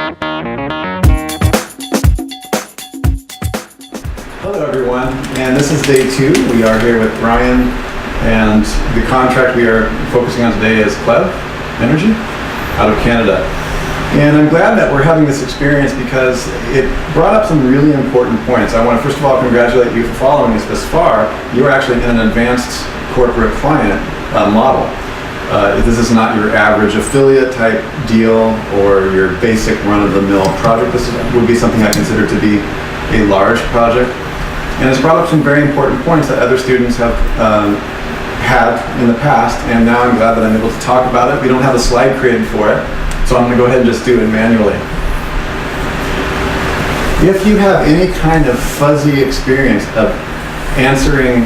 Hello everyone, and this is day 2. We are here with Brian, and the contract we are focusing on today is Clev Energy out of Canada. And I'm glad that we're having this experience because it brought up some really important points. I want to first of all congratulate you for following us this far. You are actually in an advanced corporate client model. This is not your average affiliate type deal or your basic run-of-the-mill project. This would be something I consider to be a large project. And it's brought up some very important points that other students have had in the past, and now I'm glad that I'm able to talk about it. We don't have a slide created for it, so I'm going to go ahead and just do it manually. If you have any kind of fuzzy experience of answering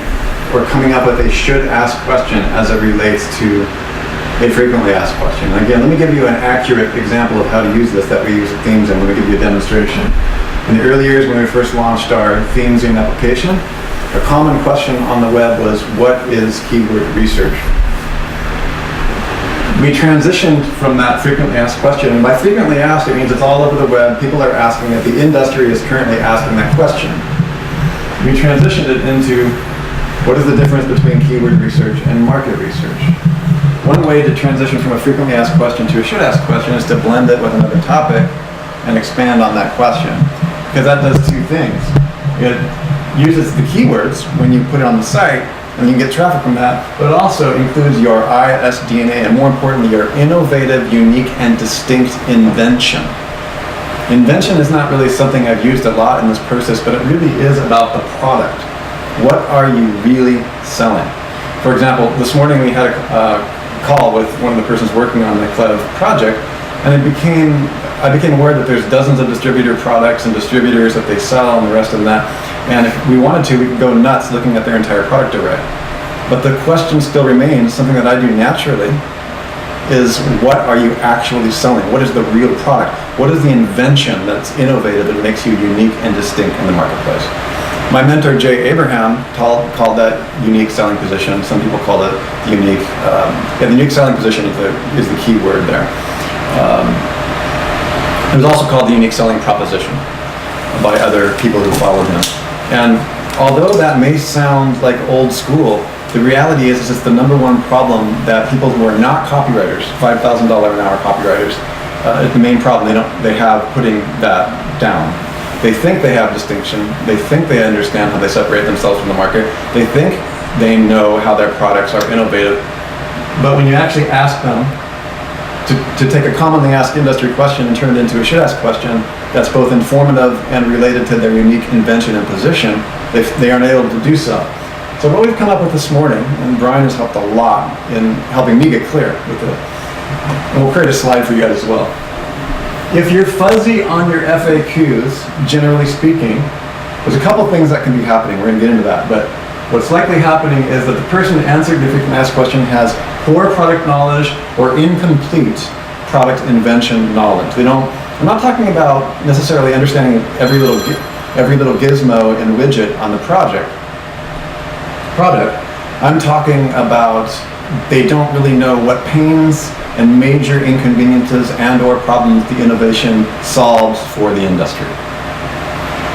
or coming up with a should-ask question as it relates to a frequently asked question. Again, let me give you an accurate example of how to use this that we use with themes, and let me give you a demonstration. In the early years when we first launched our themes in application, a common question on the web was, what is keyword research? We transitioned from that frequently asked question, and by frequently asked, it means it's all over the web. People are asking it. The industry is currently asking that question. We transitioned it into, what is the difference between keyword research and market research? One way to transition from a frequently asked question to a should ask question is to blend it with another topic and expand on that question. Because that does two things. It uses the keywords when you put it on the site, and you can get traffic from that, but it also includes your ISDNA, and more importantly, your innovative, unique, and distinct invention. Invention is not really something I've used a lot in this process, but it really is about the product. What are you really selling? For example, this morning we had a call with one of the persons working on the Clev project, and I became aware that there's dozens of distributor products and distributors that they sell and the rest of that. And if we wanted to, we could go nuts looking at their entire product array. But the question still remains, something that I do naturally, is what are you actually selling? What is the real product? What is the invention that's innovative that makes you unique and distinct in the marketplace? My mentor, Jay Abraham, called that unique selling position. Some people call it the unique, the unique selling position is the key word there. It was also called the unique selling proposition by other people who followed him. And although that may sound like old school, the reality is it's the number one problem that people who are not copywriters, $5,000 an hour copywriters, is the main problem they have putting that down. They think they have distinction. They think they understand how they separate themselves from the market. They think they know how their products are innovative. But when you actually ask them to take a commonly asked industry question and turn it into a should-ask question that's both informative and related to their unique invention and position, they aren't able to do so. So what we've come up with this morning, and Brian has helped a lot in helping me get clear with it, and we'll create a slide for you guys as well. If you're fuzzy on your FAQs, generally speaking, there's a couple things that can be happening. We're going to get into that, but what's likely happening is that the person answering the frequently asked question has poor product knowledge or incomplete product invention knowledge. I'm not talking about necessarily understanding every little gizmo and widget on the product. I'm talking about they don't really know what pains and major inconveniences and or problems the innovation solves for the industry.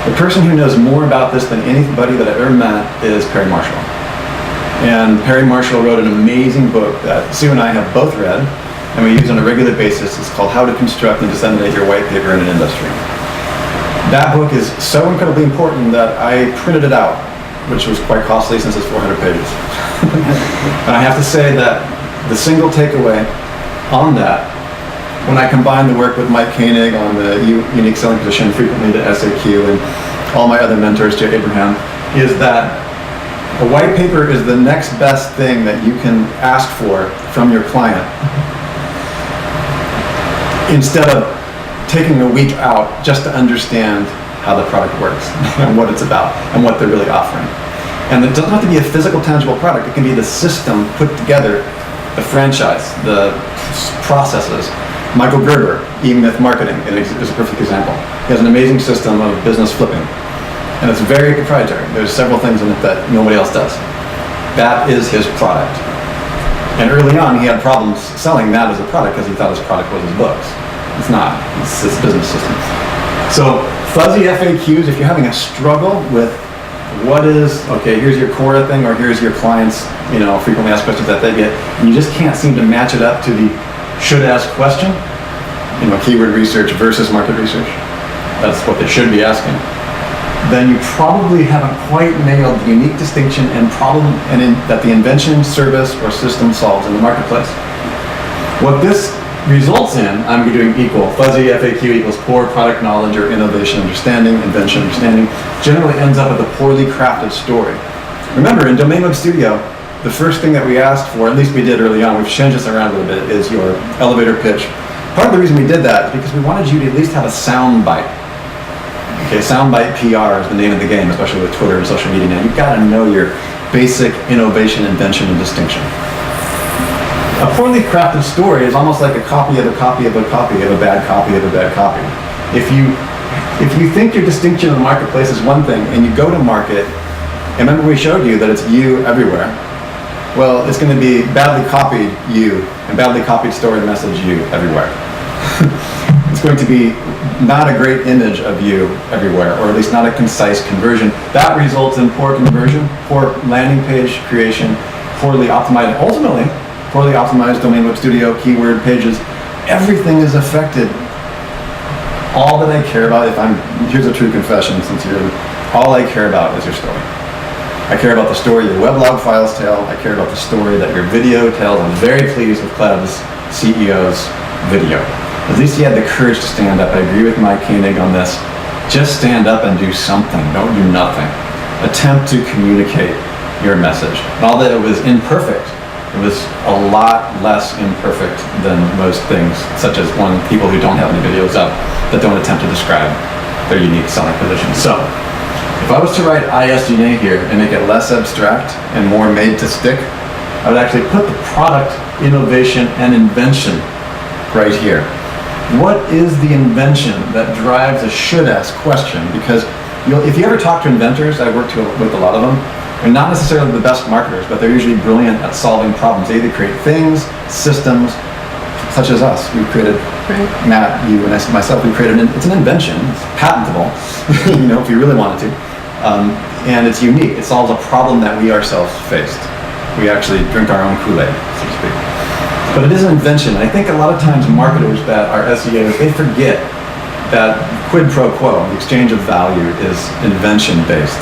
The person who knows more about this than anybody that I've ever met is Perry Marshall. And Perry Marshall wrote an amazing book that Sue and I have both read, and we use on a regular basis. It's called How to Construct and Disseminate Your White Paper in an Industry. That book is so incredibly important that I printed it out, which was quite costly since it's 400 pages. And I have to say that the single takeaway on that, when I combine the work with Mike Koenig on the unique selling position, frequently to SAQ, and all my other mentors, Jay Abraham, is that a white paper is the next best thing that you can ask for from your client. Instead of taking a week out just to understand how the product works and what it's about and what they're really offering. And it doesn't have to be a physical, tangible product. It can be the system put together, the franchise, the processes. Michael Gerber, E-Myth Marketing, is a perfect example. He has an amazing system of business flipping, and it's very proprietary. There's several things in it that nobody else does. That is his product. And early on, he had problems selling that as a product because he thought his product was his books. It's not. It's business systems. So fuzzy FAQs, if you're having a struggle with what is, okay, here's your core thing, or here's your clients, frequently asked questions that they get, and you just can't seem to match it up to the should ask question, keyword research versus market research. That's what they should be asking. Then you probably haven't quite nailed the unique distinction and problem that the invention, service, or system solves in the marketplace. What this results in, I'm doing equal, fuzzy FAQ equals poor product knowledge or innovation understanding, invention understanding, generally ends up with a poorly crafted story. Remember, in Domain Web Studio, the first thing that we asked for, at least we did early on, we've changed this around a little bit, is your elevator pitch. Part of the reason we did that is because we wanted you to at least have a sound bite. Okay, soundbite PR is the name of the game, especially with Twitter and social media now. You've got to know your basic innovation, invention, and distinction. A poorly crafted story is almost like a copy of a copy of a copy of a bad copy of a bad copy. If you think your distinction in the marketplace is one thing, and you go to market, and remember we showed you that it's you everywhere, well, it's going to be badly copied you, and badly copied story message you everywhere. It's going to be not a great image of you everywhere, or at least not a concise conversion. That results in poor conversion, poor landing page creation, poorly optimized, ultimately, poorly optimized Domain Web Studio, keyword pages. Everything is affected. All that I care about, here's a true confession sincerely, all I care about is your story. I care about the story your weblog files tell. I care about the story that your video tells. I'm very pleased with Clev's CEO's video. At least he had the courage to stand up. I agree with Mike Koenig on this. Just stand up and do something. Don't do nothing. Attempt to communicate your message. And although it was imperfect, it was a lot less imperfect than most things, such as people who don't have any videos up that don't attempt to describe their unique selling position. So, if I was to write ISDNA here and make it less abstract and more made to stick, I would actually put the product, innovation, and invention right here. What is the invention that drives a should-ask question? Because if you ever talk to inventors, I worked with a lot of them, they're not necessarily the best marketers, but they're usually brilliant at solving problems. They either create things, systems, such as us. We created, Matt, you, and myself, we created, it's an invention, it's patentable, if you really wanted to. And it's unique. It solves a problem that we ourselves faced. We actually drink our own Kool-Aid, so to speak. But it is an invention. And I think a lot of times marketers that are SEOs, they forget that quid pro quo, the exchange of value, is invention-based.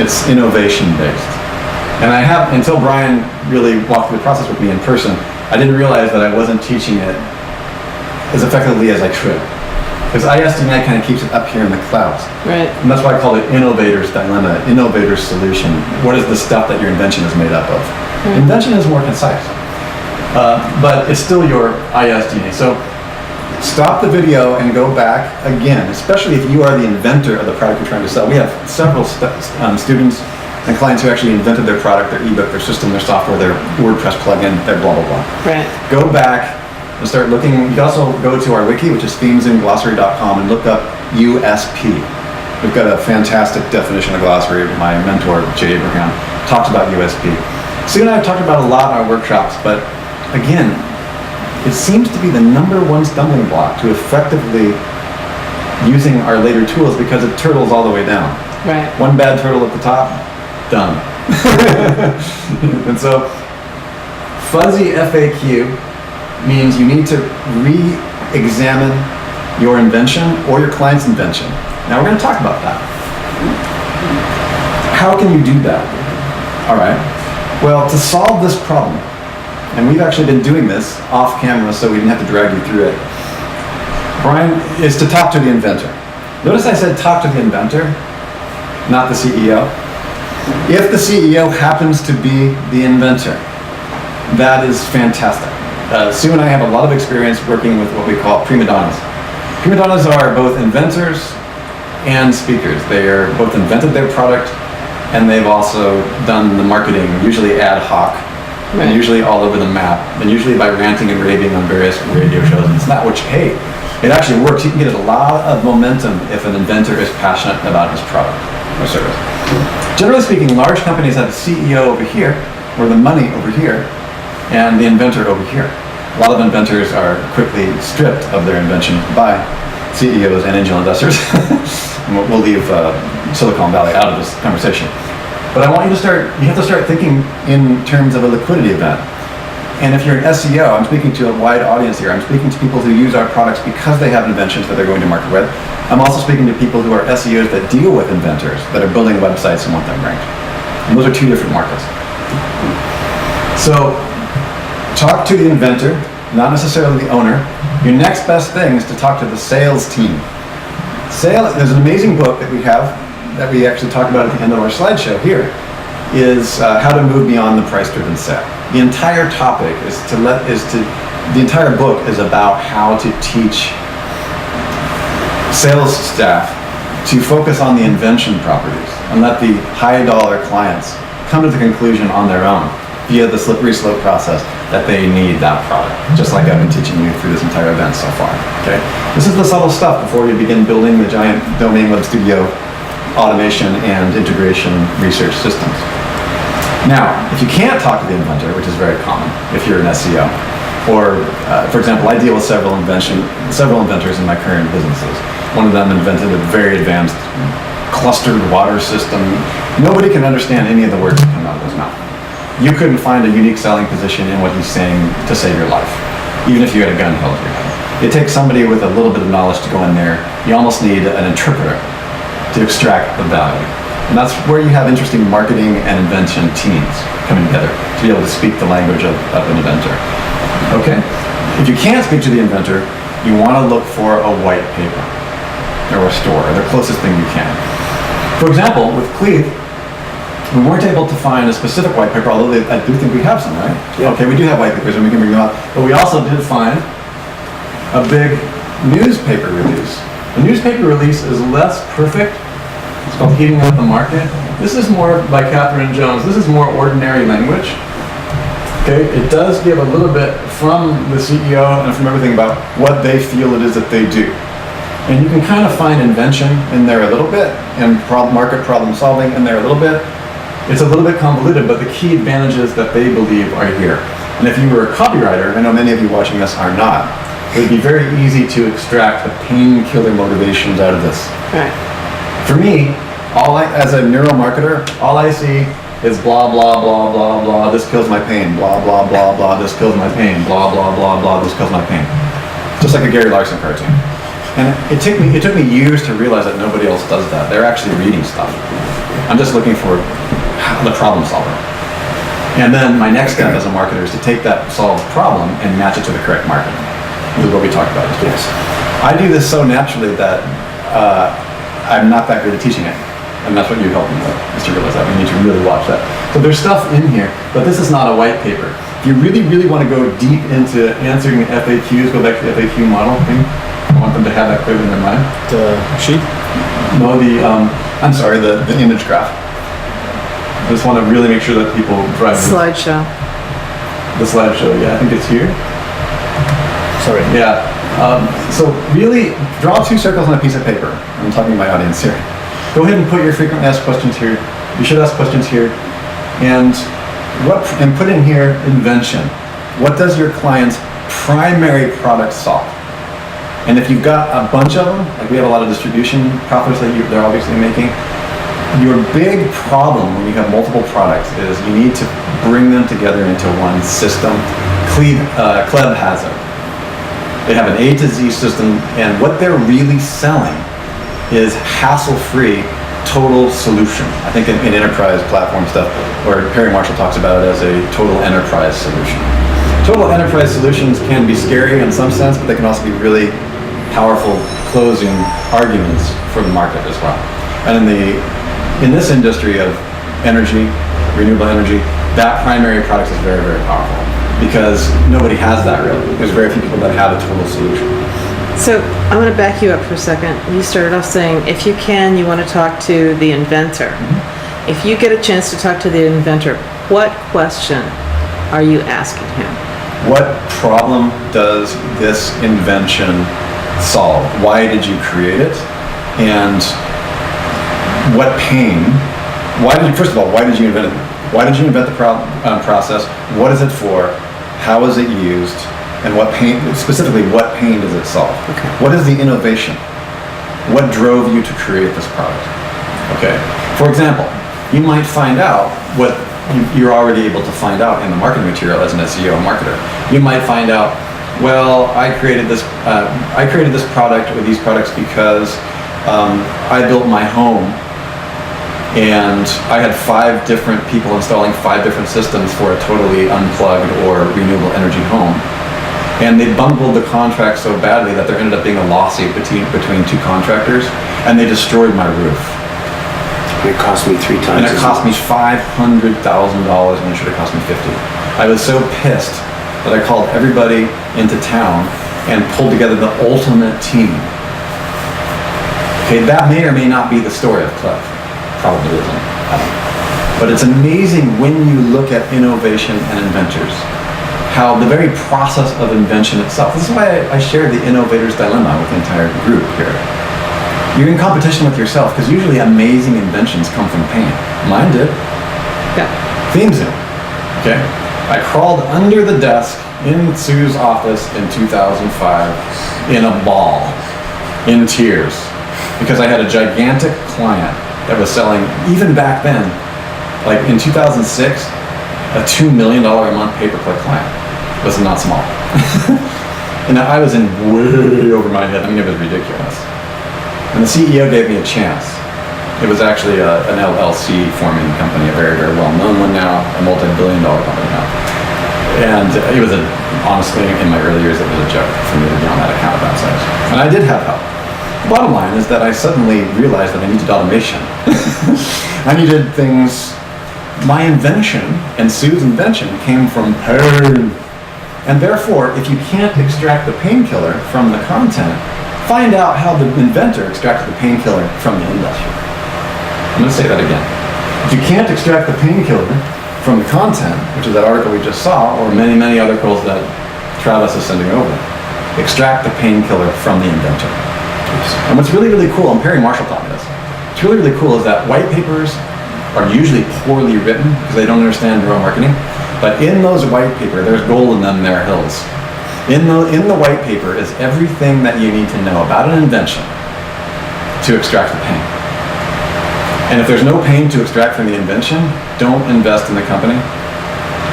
It's innovation-based. And I have, until Brian really walked through the process with me in person, I didn't realize that I wasn't teaching it as effectively as I could. Because ISDNA kind of keeps it up here in the clouds. Right. And that's why I call it innovator's dilemma, innovator's solution. What is the stuff that your invention is made up of? Invention is more concise. But it's still your ISDNA. So stop the video and go back again, especially if you are the inventor of the product you're trying to sell. We have several students and clients who actually invented their product, their ebook, their system, their software, their WordPress plugin, their blah, blah, blah. Right. Go back and start looking. You can also go to our wiki, which is themesandglossary.com, and look up USP. We've got a fantastic definition of glossary. My mentor, Jay Abraham, talks about USP. Sue and I have talked about a lot in our workshops, but again, it seems to be the #1 stumbling block to effectively using our later tools because it turtles all the way down. Right. One bad turtle at the top, done. And so, fuzzy FAQ means you need to re-examine your invention or your client's invention. Now we're going to talk about that. How can you do that? All right. Well, to solve this problem, and we've actually been doing this off camera so we didn't have to drag you through it, Brian, is to talk to the inventor. Notice I said talk to the inventor, not the CEO. If the CEO happens to be the inventor, that is fantastic. Sue and I have a lot of experience working with what we call prima donnas. Prima donnas are both inventors and speakers. They are both invented their product and they've also done the marketing, usually ad hoc, and usually all over the map, and usually by ranting and raving on various radio shows. And it's not what you hate. It actually works. You can get a lot of momentum if an inventor is passionate about his product or service. Generally speaking, large companies have a CEO over here, or the money over here, and the inventor over here. A lot of inventors are quickly stripped of their invention by CEOs and angel investors. We'll leave Silicon Valley out of this conversation. But I want you have to start thinking in terms of a liquidity event. And if you're an SEO, I'm speaking to a wide audience here. I'm speaking to people who use our products because they have inventions that they're going to market with. I'm also speaking to people who are SEOs that deal with inventors, that are building websites and want them ranked. And those are two different markets. So talk to the inventor, not necessarily the owner. Your next best thing is to talk to the sales team. There's an amazing book that we have that we actually talk about at the end of our slideshow here, is How to Move Beyond the Price-Driven Sale. The entire topic the entire book is about how to teach sales staff to focus on the invention properties and let the high-dollar clients come to the conclusion on their own via the slippery slope process that they need that product, just like I've been teaching you through this entire event so far. Okay, this is the subtle stuff before you begin building the giant domain web studio automation and integration research systems. Now, if you can't talk to the inventor, which is very common if you're an SEO, or for example, I deal with several inventors in my current businesses. One of them invented a very advanced clustered water system. Nobody can understand any of the words that come out of his mouth. You couldn't find a unique selling position in what he's saying to save your life, even if you had a gun held to your head. It takes somebody with a little bit of knowledge to go in there. You almost need an interpreter to extract the value. And that's where you have interesting marketing and invention teams coming together to be able to speak the language of an inventor. Okay? If you can't speak to the inventor, you want to look for a white paper or a store, or the closest thing you can. For example, with Cleve, we weren't able to find a specific white paper, although I do think we have some, right? Yeah. Okay, we do have white papers and we can bring them up. But we also did find a big newspaper release. The newspaper release is less perfect. It's called Heating Up the Market. This is more by Catherine Jones. This is more ordinary language. Okay, it does give a little bit from the CEO and from everything about what they feel it is that they do. And you can kind of find invention in there a little bit and market problem solving in there a little bit. It's a little bit convoluted, but the key advantages that they believe are here. And if you were a copywriter, I know many of you watching this are not, it would be very easy to extract the painkiller motivations out of this. Right. For me, as a neuromarketer, all I see is blah, blah, blah, blah, blah, this kills my pain, blah, blah, blah, blah, this kills my pain, blah, blah, blah, blah, this kills my pain. Just like a Gary Larson cartoon. And it took me years to realize that nobody else does that. They're actually reading stuff. I'm just looking for the problem solver. And then my next step as a marketer is to take that solved problem and match it to the correct market. This is what we talked about. Yes. I do this so naturally that I'm not that good at teaching it. And that's what you helped me with, is to realize that. We need to really watch that. So there's stuff in here, but this is not a white paper. If you really, really want to go deep into answering FAQs, go back to the FAQ model thing. I want them to have that clear in their mind. The sheet? No, I'm sorry, the image graph. I just want to really make sure that people drive Slideshow. The slideshow, yeah, I think it's here. Sorry. Yeah. So really, draw two circles on a piece of paper. I'm talking to my audience here. Go ahead and put your frequently asked questions here. You should ask questions here. And put in here invention. What does your client's primary product solve? And if you've got a bunch of them, like we have a lot of distribution profits that they're obviously making, your big problem when you have multiple products is you need to bring them together into one system. Kleb has it. They have an A to Z system, and what they're really selling is hassle-free total solution. I think in enterprise platform stuff, where Perry Marshall talks about it as a total enterprise solution. Total enterprise solutions can be scary in some sense, but they can also be really powerful closing arguments for the market as well. And in this industry of energy, renewable energy, that primary product is very, very powerful because nobody has that really. There's very few people that have a total solution. So I'm going to back you up for a second. You started off saying, if you can, you want to talk to the inventor. Mm-hmm. If you get a chance to talk to the inventor, what question are you asking him? What problem does this invention solve? Why did you create it? And what pain? First of all, why did you invent it? Why did you invent the process? What is it for? How is it used? And what pain, specifically, what pain does it solve? Okay. What is the innovation? What drove you to create this product? Okay. For example, you might find out what you're already able to find out in the marketing material as an SEO marketer. You might find out, well, I created this product or these products because I built my home and I had 5 different people installing 5 different systems for a totally unplugged or renewable energy home. And they bungled the contract so badly that there ended up being a lawsuit between 2 contractors, and they destroyed my roof. It cost me 3 times. And it cost me $500,000 when it should have cost me $50. I was so pissed that I called everybody into town and pulled together the ultimate team. Okay, that may or may not be the story of Clef. Probably isn't. I don't know. But it's amazing when you look at innovation and inventors, how the very process of invention itself, this is why I shared the innovator's dilemma with the entire group here. You're in competition with yourself because usually amazing inventions come from pain. Mine did. Yeah. Theme Zoom. Okay? I crawled under the desk in Sue's office in 2005 in a ball, in tears, because I had a gigantic client that was selling, even back then, like in 2006, a $2 million a month pay-per-click client. Was not small. And I was in way over my head. I mean, it was ridiculous. And the CEO gave me a chance. It was actually an LLC forming company, a very, very well-known one now, a multi-billion-dollar company now. And it was honestly, in my early years, it was a joke for me to be on that account of that size. And I did have help. The bottom line is that I suddenly realized that I needed automation. I needed things. My invention and Sue's invention came from pain. And therefore, if you can't extract the painkiller from the content, find out how the inventor extracted the painkiller from the industry. I'm going to say that again. If you can't extract the painkiller from the content, which is that article we just saw, or many, many articles that Travis is sending over, extract the painkiller from the inventor. And what's really, really cool, and Perry Marshall taught me this, what's really, really cool is that white papers are usually poorly written because they don't understand neuromarketing. But in those white paper, there's gold in them there hills. In the white paper is everything that you need to know about an invention to extract the pain. And if there's no pain to extract from the invention, don't invest in the company.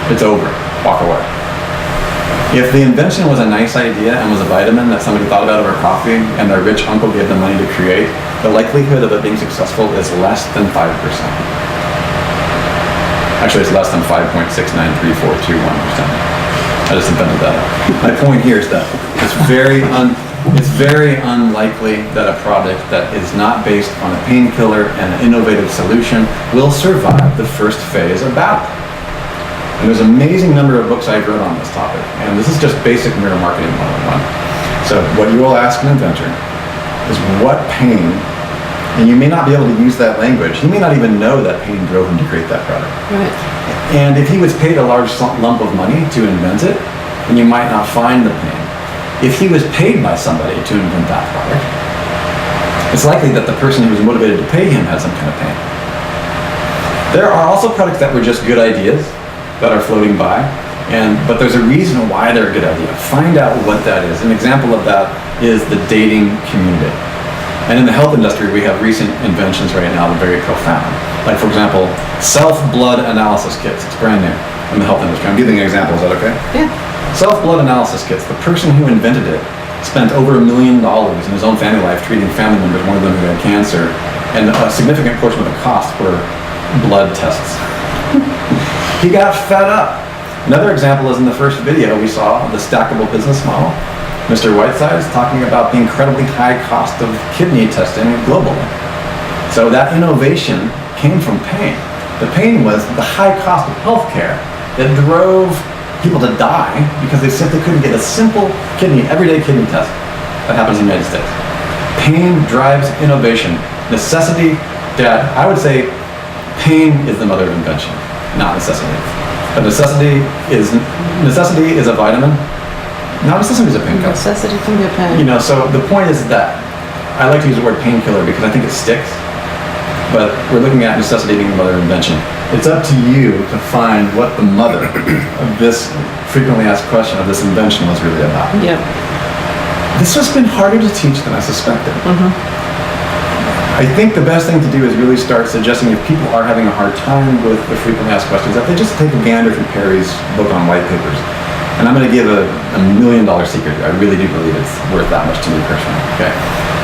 It's over. Walk away. If the invention was a nice idea and was a vitamin that somebody thought about over coffee and their rich uncle gave them money to create, the likelihood of it being successful is less than 5%. Actually, it's less than 5.693421%. I just invented that. My point here is that it's very unlikely that a product that is not based on a painkiller and an innovative solution will survive the first phase of battle. And there's an amazing number of books I've read on this topic, and this is just basic neuromarketing 101. So what you will ask an inventor is what pain, and you may not be able to use that language. He may not even know that pain drove him to create that product. Right. And if he was paid a large lump of money to invent it, then you might not find the pain. If he was paid by somebody to invent that product, it's likely that the person who was motivated to pay him had some kind of pain. There are also products that were just good ideas that are floating by, but there's a reason why they're a good idea. Find out what that is. An example of that is the dating community. And in the health industry, we have recent inventions right now that are very profound. Like, for example, self-blood analysis kits. It's brand new in the health industry. I'm giving an example. Is that okay? Yeah. Self-blood analysis kits. The person who invented it spent over $1 million in his own family life treating family members, one of them who had cancer, and a significant portion of the cost were blood tests. He got fed up. Another example is in the first video we saw, the stackable business model. Mr. Whiteside is talking about the incredibly high cost of kidney testing globally. So that innovation came from pain. The pain was the high cost of healthcare that drove people to die because they simply couldn't get a simple everyday kidney test that happens in the United States. Pain drives innovation. Necessity, I would say pain is the mother of invention, not necessity. But necessity is a vitamin. Not necessity is a painkiller. Necessity can be a pain. So the point is that I like to use the word painkiller because I think it sticks. but we're looking at necessity being the mother of invention. It's up to you to find what the mother of this frequently asked question of this invention was really about. Yep. This has been harder to teach than I suspected. I think the best thing to do is really start suggesting if people are having a hard time with the frequently asked questions, that they just take a gander through Perry's book on white papers. And I'm going to give a $1 million secret here. I really do believe it's worth that much to me personally. Okay.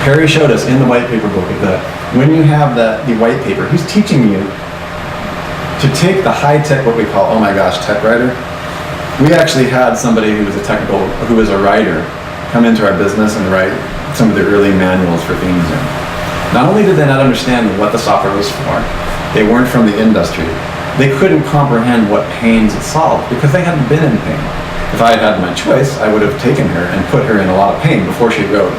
Perry showed us in the white paper book that when you have the white paper, he's teaching you to take the high-tech, what we call, oh my gosh, tech writer. We actually had somebody who was a writer come into our business and write some of the early manuals for ThemeZoom. Not only did they not understand what the software was for, they weren't from the industry, they couldn't comprehend what pains it solved because they hadn't been in pain. If I had had my choice, I would have taken her and put her in a lot of pain before she wrote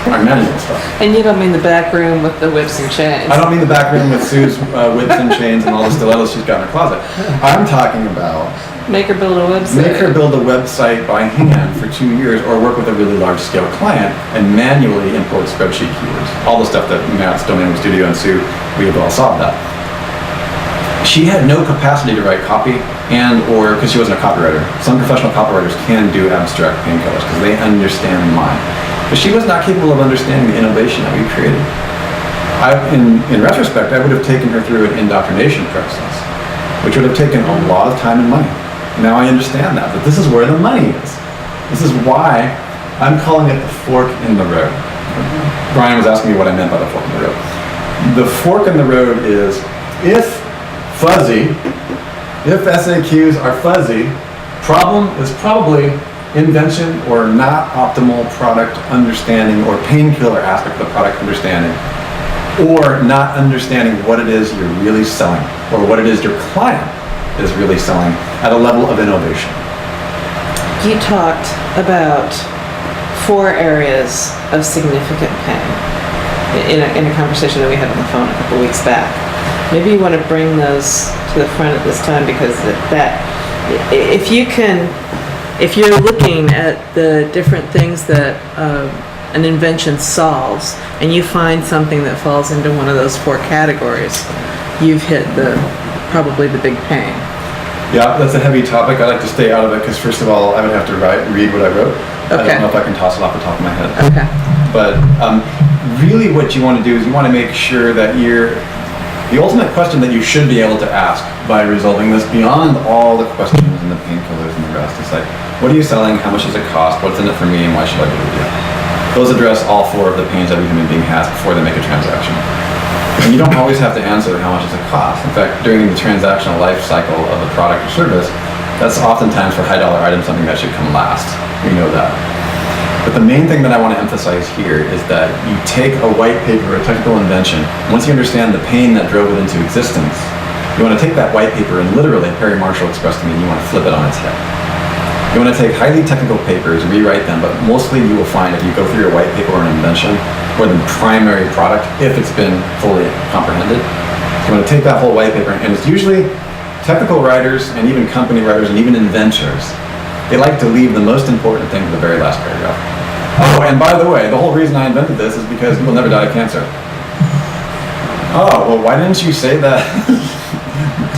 our manual stuff. And you don't mean the back room with the whips and chains. I don't mean the back room with Sue's whips and chains and all the stilettos she's got in her closet. I'm talking about Make her build a website. make her build a website by hand for 2 years or work with a really large scale client and manually import spreadsheet keywords. All the stuff that Matt's Domain Studio and Sue, we have all solved that. She had no capacity to write copy or because she wasn't a copywriter. Some professional copywriters can do abstract painkillers because they understand the mind. But she was not capable of understanding the innovation that we created. In retrospect, I would have taken her through an indoctrination process, which would have taken a lot of time and money. Now I understand that, but this is where the money is. This is why I'm calling it the fork in the road. Brian was asking me what I meant by the fork in the road. The fork in the road is if SAQs are fuzzy, problem is probably invention or not optimal product understanding or painkiller aspect of the product understanding, or not understanding what it is you're really selling or what it is your client is really selling at a level of innovation. You talked about 4 areas of significant pain in a conversation that we had on the phone a couple weeks back. Maybe you want to bring those to the front at this time because if you're looking at the different things that an invention solves and you find something that falls into one of those 4 categories, you've hit probably the big pain. Yeah, that's a heavy topic. I like to stay out of it because first of all, I would have to read what I wrote. Okay. I don't know if I can toss it off the top of my head. Okay. But really what you want to do is you want to make sure that the ultimate question that you should be able to ask by resolving this beyond all the questions and the painkillers and the rest is like, what are you selling? How much does it cost? What's in it for me? And why should I do it? Those address all 4 of the pains every human being has before they make a transaction. And you don't always have to answer how much does it cost. In fact, during the transactional life cycle of the product or service, that's oftentimes for high dollar items something that should come last. We know that. But the main thing that I want to emphasize here is that you take a white paper, a technical invention, once you understand the pain that drove it into existence, you want to take that white paper and literally, Perry Marshall expressed to me, you want to flip it on its head. You want to take highly technical papers, rewrite them, but mostly you will find if you go through your white paper or an invention, or the primary product, if it's been fully comprehended, you want to take that whole white paper, and it's usually technical writers and even company writers and even inventors. They like to leave the most important thing to the very last paragraph. Oh, and by the way, the whole reason I invented this is because you will never die of cancer. Oh, well, why didn't you say that?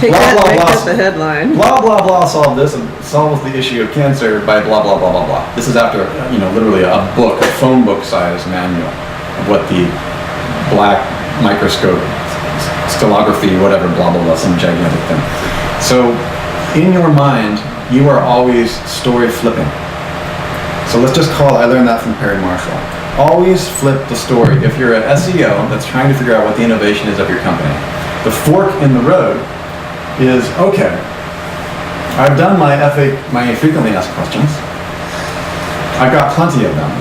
Take blah, that blah, and make blah. that the headline. Blah, blah, blah, solve this and solves the issue of cancer by blah, blah, blah, blah, blah. This is after, literally a book, a phone book size manual of what the black microscope, stylography, whatever, blah, blah, blah, some gigantic thing. So in your mind, you are always story flipping. So let's just I learned that from Perry Marshall. Always flip the story. If you're an SEO that's trying to figure out what the innovation is of your company, the fork in the road is, okay, I've done my frequently asked questions. I've got plenty of them.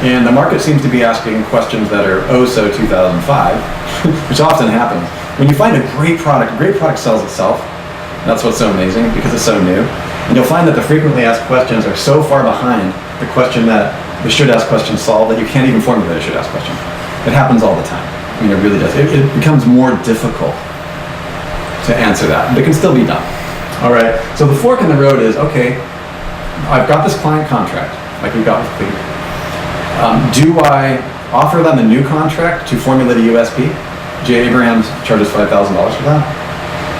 And the market seems to be asking questions that are so 2005, which often happens. When you find a great product sells itself. That's what's so amazing because it's so new. And you'll find that the frequently asked questions are so far behind the question that the should ask question solve that you can't even formulate a should ask question. It happens all the time. I mean, it really does. It becomes more difficult to answer that, but it can still be done. All right, so the fork in the road is, okay, I've got this client contract, like we've got with Clean. Do I offer them a new contract to formulate a USP? Jay Abrahams charges $5,000 for that.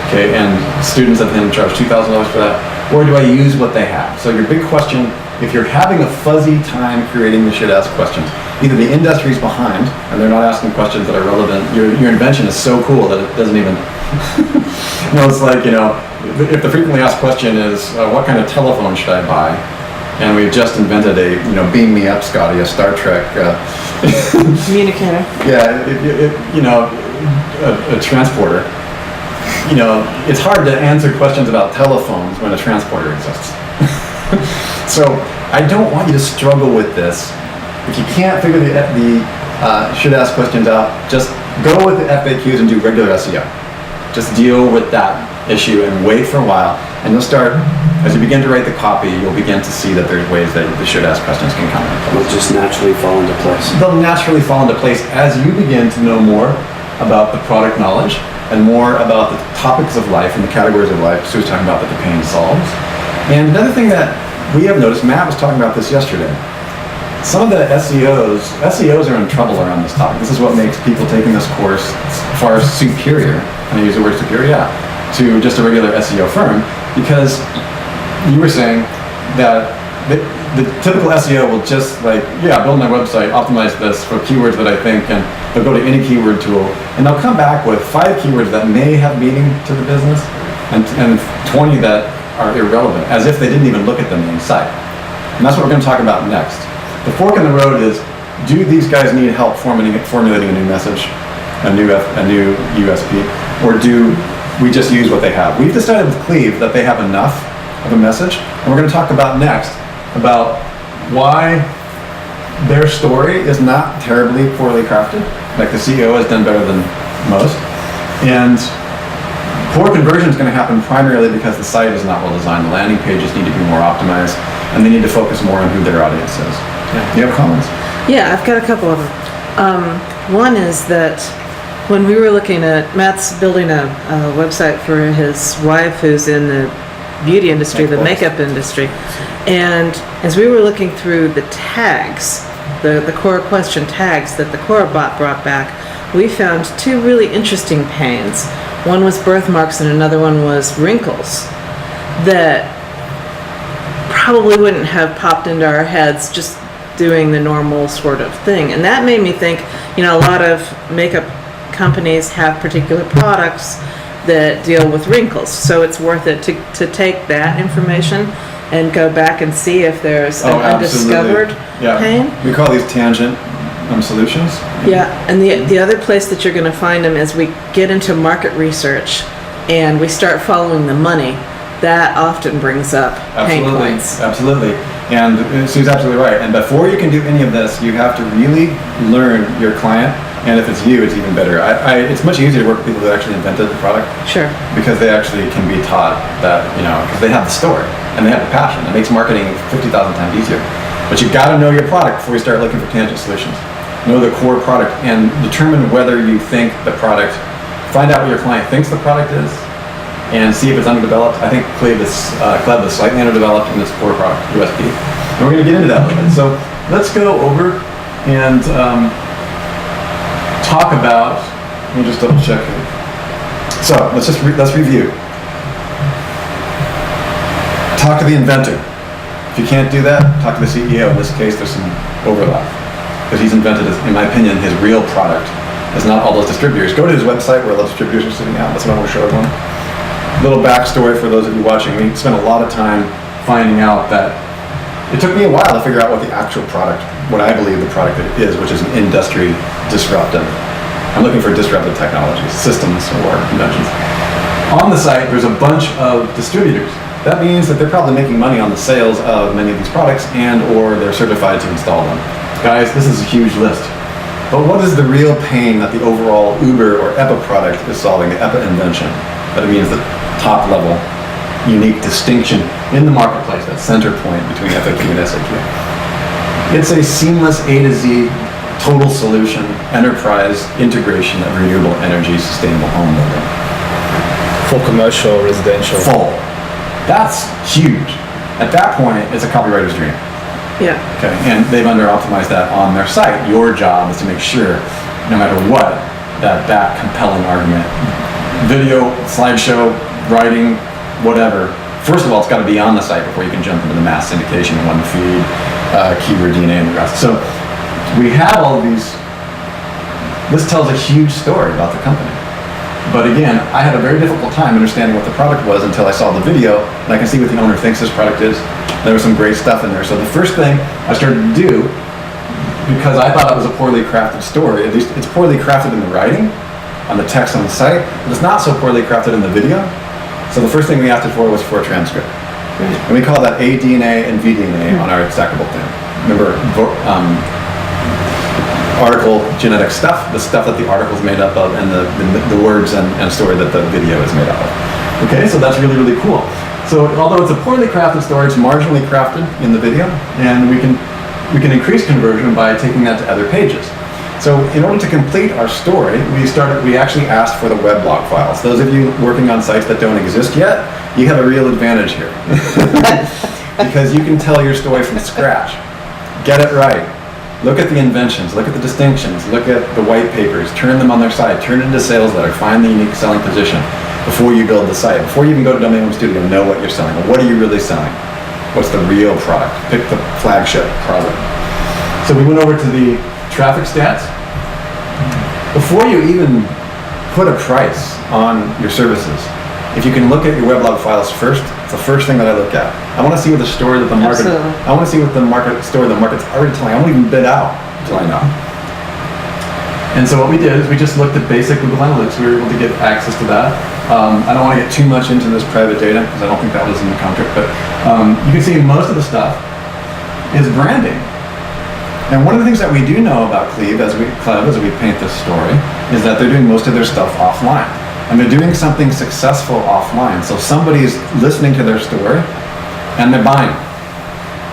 Okay, and students of him charge $2,000 for that. Or do I use what they have? So your big question, if you're having a fuzzy time creating the should ask questions, either the industry's behind and they're not asking questions that are relevant, your invention is so cool that it doesn't even, it's like, if the frequently asked question is, what kind of telephone should I buy? And we've just invented a, beam me up, Scotty, a Star Trek. Communicator. Yeah, a transporter. It's hard to answer questions about telephones when a transporter exists. So I don't want you to struggle with this. If you can't figure the should ask questions out, just go with the FAQs and do regular SEO. Just deal with that issue and wait for a while, and you'll start, as you begin to write the copy, you'll begin to see that there's ways that the should ask questions can come into place. Will just naturally fall into place. They'll naturally fall into place as you begin to know more about the product knowledge and more about the topics of life and the categories of life Sue's talking about that the pain solves. And another thing that we have noticed, Matt was talking about this yesterday, some of the SEOs are in trouble around this topic. This is what makes people taking this course far superior, and I use the word superior, to just a regular SEO firm, because you were saying that the typical SEO will just build my website, optimize this for keywords that I think, and they'll go to any keyword tool, and they'll come back with 5 keywords that may have meaning to the business, and 20 that are irrelevant, as if they didn't even look at the main site. And that's what we're going to talk about next. The fork in the road is, do these guys need help formulating a new message, a new USP, or do we just use what they have? We've decided with Cleve that they have enough of a message, and we're going to talk about next about why their story is not terribly poorly crafted, like the CEO has done better than most, and poor conversion is going to happen primarily because the site is not well designed. The landing pages need to be more optimized, and they need to focus more on who their audience is. Yeah. Do you have comments? Yeah, I've got a couple of them. One is that when we were looking at, Matt's building a website for his wife who's in the beauty industry, the makeup industry, and as we were looking through the tags, the core question tags that the core bot brought back, we found 2 really interesting pains. One was birthmarks and another one was wrinkles that probably wouldn't have popped into our heads just doing the normal sort of thing. And that made me think, a lot of makeup companies have particular products that deal with wrinkles. So it's worth it to take that information and go back and see if there's an undiscovered pain. We call these tangent solutions. Yeah, and the other place that you're going to find them is we get into market research and we start following the money. That often brings up pain points. Absolutely. And Sue's absolutely right. And before you can do any of this, you have to really learn your client. And if it's you, it's even better. It's much easier to work with people that actually invented the product. Sure. Because they actually can be taught that, because they have the story and they have the passion. It makes marketing 50,000 times easier. But you've got to know your product before you start looking for tangent solutions. Know the core product and determine whether you think the product, find out what your client thinks the product is, and see if it's underdeveloped. I think Cleve is slightly underdeveloped in this core product, USP. And we're going to get into that a little bit. So let's go over and talk about, let me just double check here. So let's review. Talk to the inventor. If you can't do that, talk to the CEO. In this case, there's some overlap. Because he's invented, in my opinion, his real product is not all those distributors. Go to his website where all those distributors are sitting out. That's what I want to show everyone. Little backstory for those of you watching. We spent a lot of time finding out that it took me a while to figure out what the actual product, what I believe the product is, which is an industry disruptive. I'm looking for disruptive technologies, systems, or inventions. On the site, there's a bunch of distributors. That means that they're probably making money on the sales of many of these products and or they're certified to install them. Guys, this is a huge list. But what is the real pain that the overall Uber or EPA product is solving, the EPA invention? That means the top level, unique distinction in the marketplace, that center point between FAQ and SAQ. It's a seamless A to Z, total solution, enterprise integration of renewable energy, sustainable home building. For commercial, residential. Full. That's huge. At that point, it's a copywriter's dream. Yeah. Okay, and they've under-optimized that on their site. Your job is to make sure, no matter what, that compelling argument. Video, slideshow, writing, whatever. First of all, it's got to be on the site before you can jump into the mass syndication in one feed, keyword DNA and the rest. So we have all of these. This tells a huge story about the company. But again, I had a very difficult time understanding what the product was until I saw the video, and I can see what the owner thinks this product is. There was some great stuff in there. So the first thing I started to do, because I thought it was a poorly crafted story, at least it's poorly crafted in the writing, on the text on the site, but it's not so poorly crafted in the video. So the first thing we asked it for was for a transcript. And we call that ADNA and VDNA on our stackable thing. Remember, article genetic stuff, the stuff that the article is made up of, and the words and story that the video is made up of. Okay, so that's really, really cool. So although it's a poorly crafted story, it's marginally crafted in the video, and we can increase conversion by taking that to other pages. So in order to complete our story, we actually asked for the weblog files. Those of you working on sites that don't exist yet, you have a real advantage here. Because you can tell your story from scratch. Get it right. Look at the inventions, look at the distinctions, look at the white papers, turn them on their side, turn it into sales letter, find the unique selling position before you build the site. Before you even go to Domain Home Studio, know what you're selling. What are you really selling? What's the real product? Pick the flagship product. So we went over to the traffic stats. Before you even put a price on your services, if you can look at your weblog files first, it's the first thing that I look at. I want to see what the story that the market. Absolutely. I want to see what the story the market's already telling. I won't even bid out until I know. And so what we did is we just looked at basic Google Analytics. We were able to get access to that. I don't want to get too much into this private data because I don't think that was in the contract. But you can see most of the stuff is branding. And one of the things that we do know about Cleve as we paint this story is that they're doing most of their stuff offline. And they're doing something successful offline. So somebody's listening to their story and they're buying.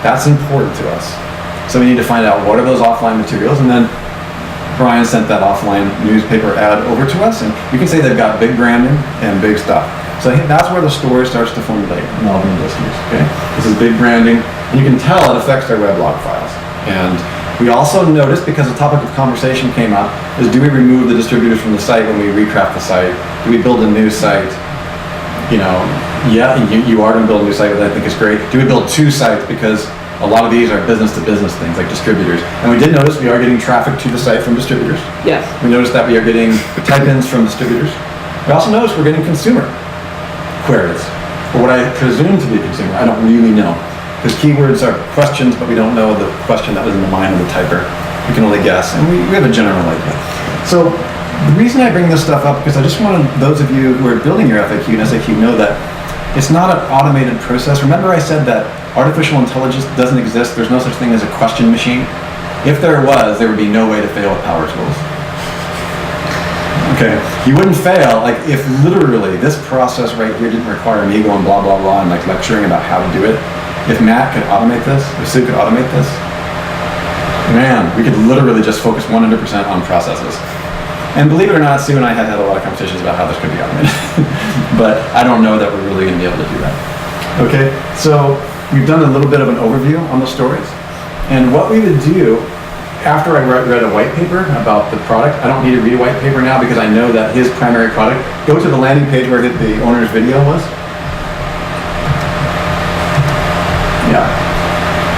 That's important to us. So we need to find out what are those offline materials, and then Brian sent that offline newspaper ad over to us, and you can say they've got big branding and big stuff. So that's where the story starts to formulate in all the industries, okay? This is big branding, and you can tell it affects their weblog files. And we also noticed, because the topic of conversation came up, is do we remove the distributors from the site when we recraft the site? Do we build a new site? You know, yeah, you are going to build a new site, but I think it's great. Do we build two sites? Because a lot of these are business-to-business things, like distributors. And we did notice we are getting traffic to the site from distributors. Yes. We noticed that we are getting type-ins from distributors. We also noticed we're getting consumer queries, or what I presume to be consumer. I don't really know. Because keywords are questions, but we don't know the question that was in the mind of the typer. We can only guess, and we have a general idea. So the reason I bring this stuff up, because I just want those of you who are building your FAQ and SAQ know that it's not an automated process. Remember I said that artificial intelligence doesn't exist. There's no such thing as a question machine. If there was, there would be no way to fail with power tools. Okay, you wouldn't fail, like if literally this process right here didn't require me going blah, blah, blah, and like lecturing about how to do it. If Matt could automate this, if Sue could automate this, man, we could literally just focus 100% on processes. And believe it or not, Sue and I had a lot of conversations about how this could be automated. But I don't know that we're really going to be able to do that. Okay, so we've done a little bit of an overview on the stories. And what we would do, after I read a white paper about the product, I don't need to read a white paper now because I know that his primary product, go to the landing page where the owner's video was. Yeah.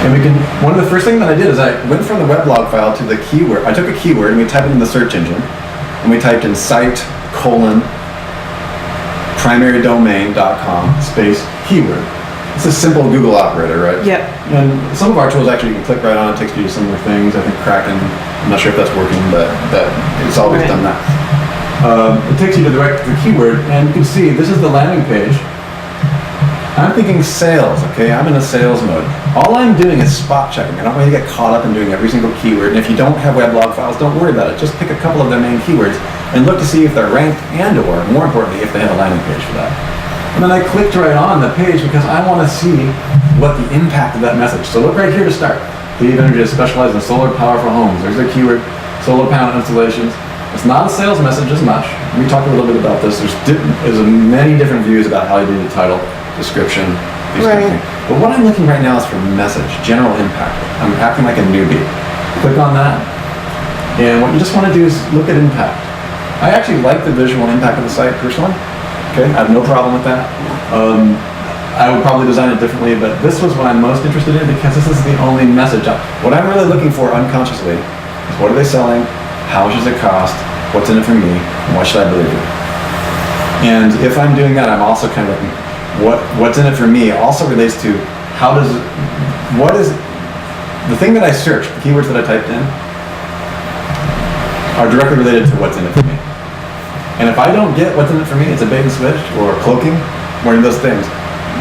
And one of the first things that I did is I went from the weblog file to the keyword. I took a keyword and we typed it in the search engine. And we typed in site:/primarydomain.com space keyword. It's a simple Google operator, right? Yep. And some of our tools actually you can click right on it, takes you to similar things. I think Kraken, I'm not sure if that's working, but it's always done that. It takes you to the keyword, and you can see this is the landing page. I'm thinking sales, okay? I'm in a sales mode. All I'm doing is spot checking. I don't want you to get caught up in doing every single keyword. And if you don't have weblog files, don't worry about it. Just pick a couple of their main keywords and look to see if they're ranked and or, more importantly, if they have a landing page for that. And then I clicked right on the page because I want to see what the impact of that message. So look right here to start. Cleve Energy is specialized in solar power for homes. There's their keyword, solar panel installations. It's not a sales message as much. We talked a little bit about this. There's many different views about how you do the title, description, these kind of things. But what I'm looking right now is for message, general impact. I'm acting like a newbie. Click on that, and what you just want to do is look at impact. I actually like the visual impact of the site personally. Okay, I have no problem with that. I would probably design it differently, but this was what I'm most interested in because this is the only message. What I'm really looking for unconsciously is what are they selling, how much does it cost, what's in it for me, and why should I believe you? And if I'm doing that, I'm also kind of looking, what's in it for me also relates to what is, the thing that I searched, the keywords that I typed in, are directly related to what's in it for me. And if I don't get what's in it for me, it's a bait and switch or cloaking, or any of those things.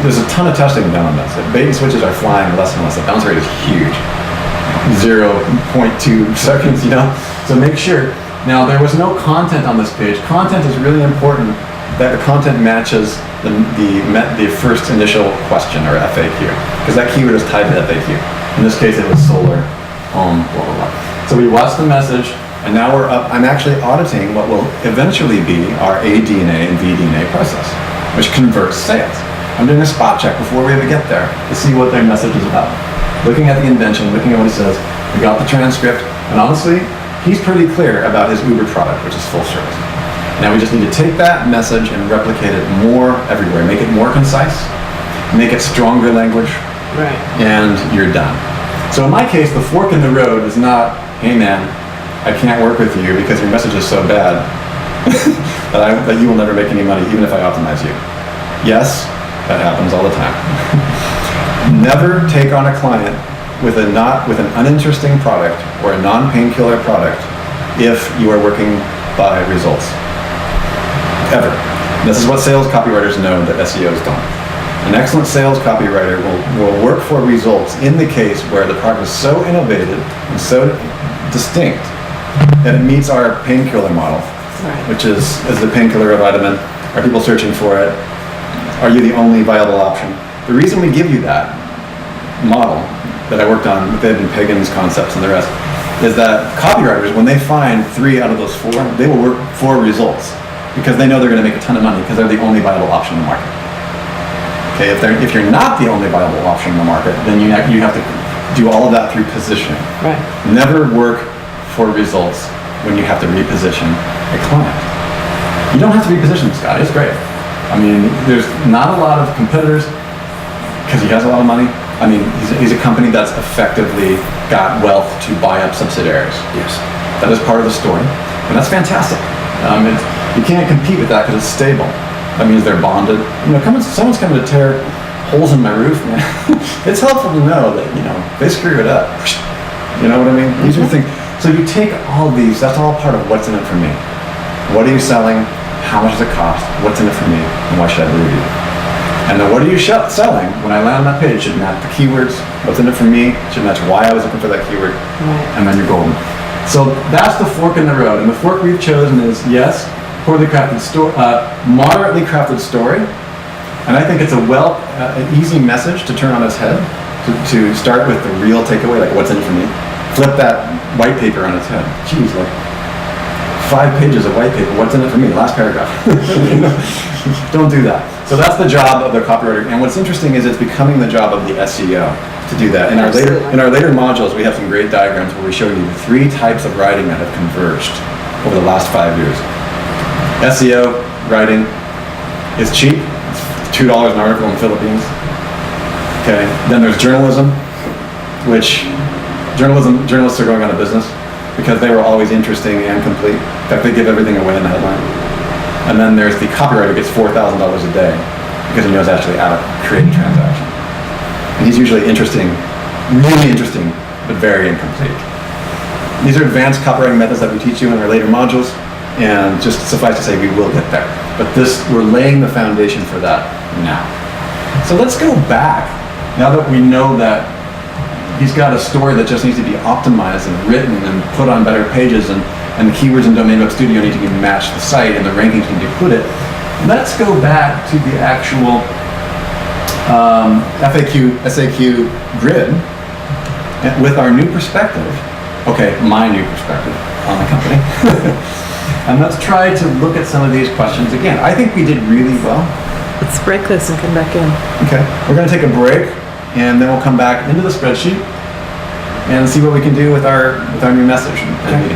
There's a ton of testing done on this. Bait and switches are flying less and less. The bounce rate is huge. 0.2 seconds, So make sure. Now, there was no content on this page. Content is really important that the content matches the first initial question or FAQ, because that keyword is tied to FAQ. In this case, it was solar, home, blah, blah, blah. So we watched the message, and now we're up. I'm actually auditing what will eventually be our ADNA and VDNA process, which converts sales. I'm doing a spot check before we even get there to see what their message is about. Looking at the invention, looking at what he says. We got the transcript, and honestly, he's pretty clear about his Uber product, which is full service. Now we just need to take that message and replicate it more everywhere. Make it more concise, make it stronger language, Right. and you're done. So in my case, the fork in the road is not, hey man, I can't work with you because your message is so bad that you will never make any money even if I optimize you. Yes, that happens all the time. Never take on a client with an uninteresting product or a non-painkiller product if you are working by results. Ever. This is what sales copywriters know that SEOs don't. An excellent sales copywriter will work for results in the case where the product is so innovative and so distinct that it meets our painkiller model, Right. which is the painkiller a vitamin? Are people searching for it? Are you the only viable option? The reason we give you that model that I worked on with Ed and Pagan's concepts and the rest is that copywriters, when they find 3 out of those 4, they will work for results because they know they're going to make a ton of money because they're the only viable option in the market. Okay, if you're not the only viable option in the market, then you have to do all of that through positioning. Right. Never work for results when you have to reposition a client. You don't have to reposition this guy, it's great. I mean, there's not a lot of competitors because he has a lot of money. I mean, he's a company that's effectively got wealth to buy up subsidiaries. Yes. That is part of the story, and that's fantastic. You can't compete with that because it's stable. That means they're bonded. Someone's coming to tear holes in my roof, man. It's helpful to know that, they screw it up. You know what I mean? These are things. So you take all these, that's all part of what's in it for me. What are you selling? How much does it cost? What's in it for me? And why should I believe you? And then what are you selling? When I land on that page, should match the keywords. What's in it for me? Should match why I was looking for that keyword. Right. And then you're golden. So that's the fork in the road. And the fork we've chosen is, yes, poorly crafted story, moderately crafted story. And I think it's an easy message to turn on its head, to start with the real takeaway, like what's in it for me. Flip that white paper on its head. Geez, like 5 pages of white paper. What's in it for me? Last paragraph. Don't do that. So that's the job of the copywriter. And what's interesting is it's becoming the job of the SEO to do that. In our later modules, we have some great diagrams where we show you the 3 types of writing that have converged over the last 5 years. SEO writing is cheap. It's $2 an article in the Philippines. Okay. Then there's journalism, which journalists are going out of business because they were always interesting and complete. In fact, they give everything away in the headline. And then there's the copywriter gets $4,000 a day because he knows actually how to create a transaction. And he's usually interesting, really interesting, but very incomplete. These are advanced copywriting methods that we teach you in our later modules, and just suffice to say, we will get there. But we're laying the foundation for that now. So let's go back, now that we know that he's got a story that just needs to be optimized and written and put on better pages, and the keywords in Domain Web Studio need to be matched the site and the rankings need to put it. Let's go back to the actual FAQ, SAQ grid with our new perspective. Okay, my new perspective on the company. And let's try to look at some of these questions again. I think we did really well. Let's break this and come back in. Okay, we're going to take a break, and then we'll come back into the spreadsheet and see what we can do with our new message. Okay.